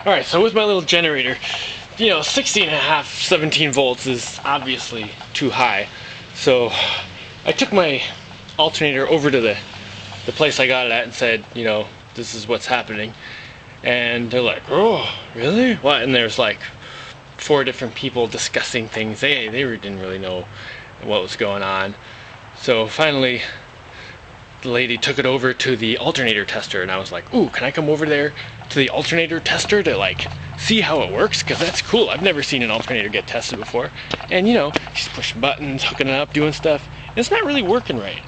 Alright, so with my little generator, 16.5, 17 volts is obviously too high. So I took my alternator over to the place I got it at and said, this is what's happening. And they're like, oh, really? What? And there's like 4 different people discussing things. They didn't really know what was going on. So finally, the lady took it over to the alternator tester, and I was like, ooh, can I come over there to the alternator tester to like see how it works? Because that's cool. I've never seen an alternator get tested before. And she's pushing buttons, hooking it up, doing stuff, and it's not really working right.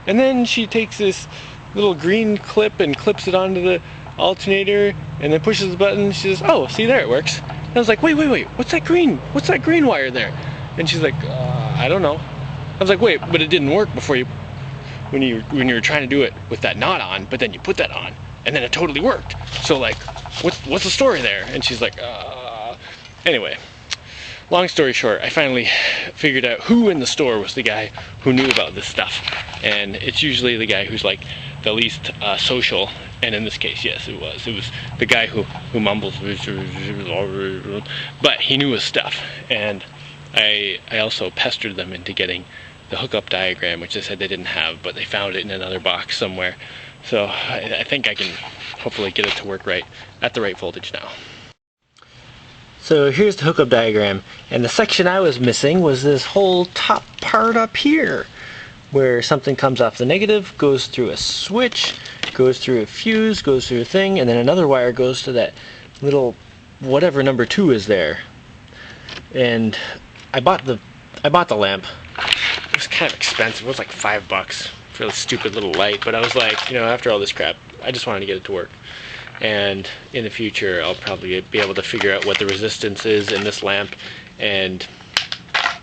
And then she takes this little green clip and clips it onto the alternator, and then pushes the button. She says, oh, see, there it works. And I was like, wait, what's that green wire there? And she's like, I don't know. I was like, wait, but it didn't work before when you were trying to do it with that not on, but then you put that on, and then it totally worked. So like, what's the story there? And she's like, Anyway, long story short, I finally figured out who in the store was the guy who knew about this stuff. And it's usually the guy who's like the least social, and in this case, yes, it was the guy who mumbles, but he knew his stuff. And I also pestered them into getting the hookup diagram, which they said they didn't have, but they found it in another box somewhere. So I think I can hopefully get it to work right at the right voltage now. So here's the hookup diagram, and the section I was missing was this whole top part up here, where something comes off the negative, goes through a switch, goes through a fuse, goes through a thing, and then another wire goes to that little whatever number 2 is there. And I bought the lamp. It was kind of expensive. It was like $5 for a stupid little light, but I was like, after all this crap, I just wanted to get it to work. And in the future, I'll probably be able to figure out what the resistance is in this lamp and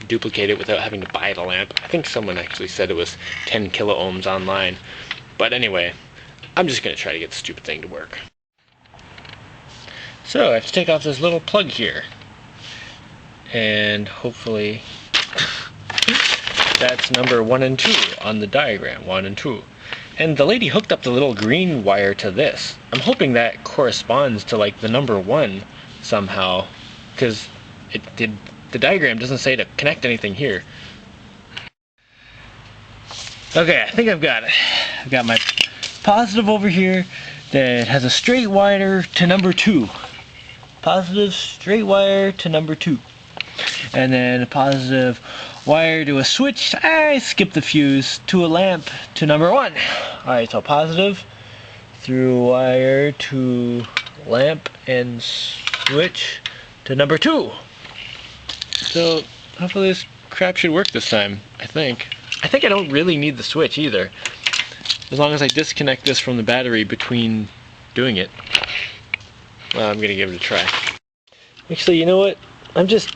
duplicate it without having to buy the lamp. I think someone actually said it was 10 kilo ohms online. But anyway, I'm just going to try to get the stupid thing to work. So I have to take off this little plug here. And hopefully that's number 1 and 2 on the diagram, 1 and 2. And the lady hooked up the little green wire to this. I'm hoping that corresponds to like the number 1 somehow, because the diagram doesn't say to connect anything here. Okay, I think I've got it. I've got my positive over here that has a straight wire to number 2. Positive straight wire to number 2. And then a positive wire to a switch. I skipped the fuse to a lamp to number 1. Alright, so positive through wire to lamp and switch to number 2. So hopefully this crap should work this time, I think. I think I don't really need the switch either, as long as I disconnect this from the battery between doing it. Well, I'm gonna give it a try. Actually, you know what? I'm just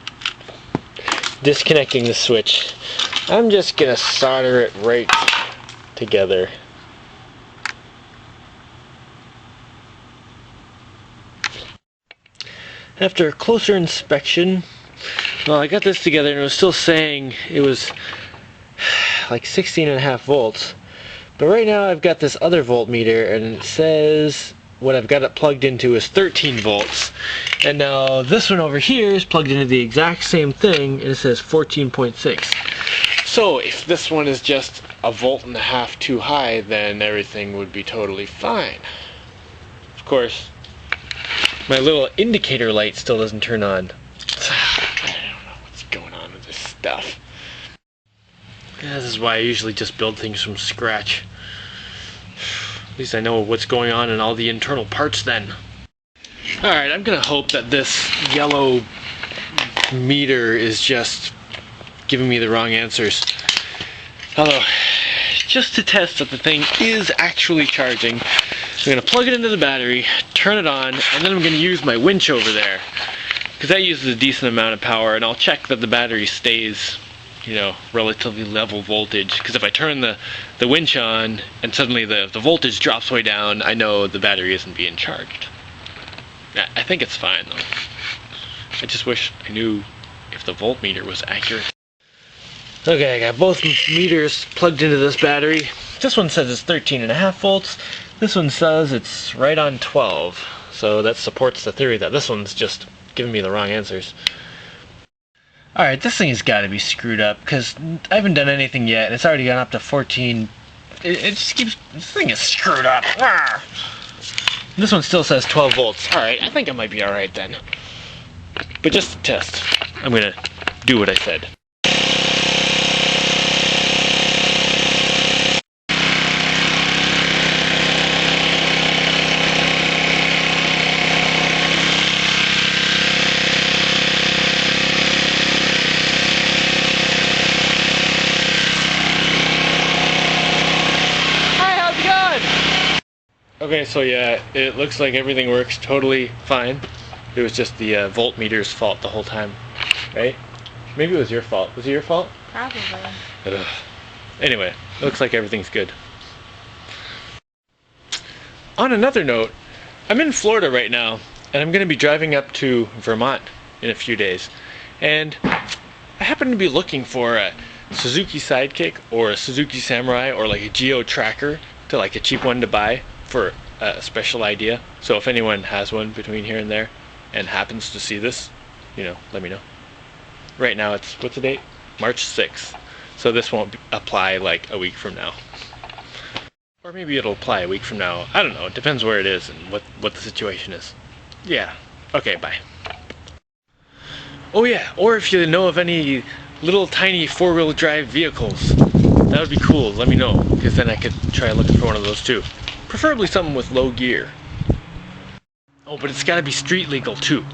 disconnecting the switch. I'm just gonna solder it right together. After closer inspection, well, I got this together and it was still saying it was like 16.5 volts. But right now I've got this other voltmeter and it says what I've got it plugged into is 13 volts. And now this one over here is plugged into the exact same thing and it says 14.6. So if this one is just 1.5 volts too high, then everything would be totally fine. Of course, my little indicator light still doesn't turn on. I don't know what's going on with this stuff. This is why I usually just build things from scratch. At least I know what's going on in all the internal parts then. Alright, I'm gonna hope that this yellow meter is just giving me the wrong answers. Although, just to test that the thing is actually charging, I'm gonna plug it into the battery, turn it on, and then I'm gonna use my winch over there, because that uses a decent amount of power, and I'll check that the battery stays, relatively level voltage, because if I turn the winch on and suddenly the voltage drops way down, I know the battery isn't being charged. I think it's fine though. I just wish I knew if the voltmeter was accurate. Okay, I got both meters plugged into this battery. This one says it's 13.5 volts. This one says it's right on 12. so that supports the theory that this one's just giving me the wrong answers. Alright, this thing has got to be screwed up, because I haven't done anything yet, and it's already gone up to 14. It just keeps... This thing is screwed up. Arrgh. This one still says 12 volts. Alright, I think I might be alright then. But just to test, I'm gonna do what I said. Okay, so yeah, it looks like everything works totally fine. It was just the voltmeter's fault the whole time, right? Maybe it was your fault. Was it your fault? Probably. Ugh. Anyway, it looks like everything's good. On another note, I'm in Florida right now, and I'm going to be driving up to Vermont in a few days. And I happen to be looking for a Suzuki Sidekick or a Suzuki Samurai or like a Geo Tracker, to like a cheap one to buy for a special idea. So if anyone has one between here and there and happens to see this, you know, let me know. Right now it's, what's the date? March 6th. So this won't apply like a week from now. Or maybe it'll apply a week from now. I don't know. It depends where it is and what the situation is. Yeah. Okay, bye. Oh yeah, or if you know of any little tiny four-wheel drive vehicles, that would be cool. Let me know, because then I could try looking for one of those too. Preferably something with low gear. Oh, but it's gotta be street legal too.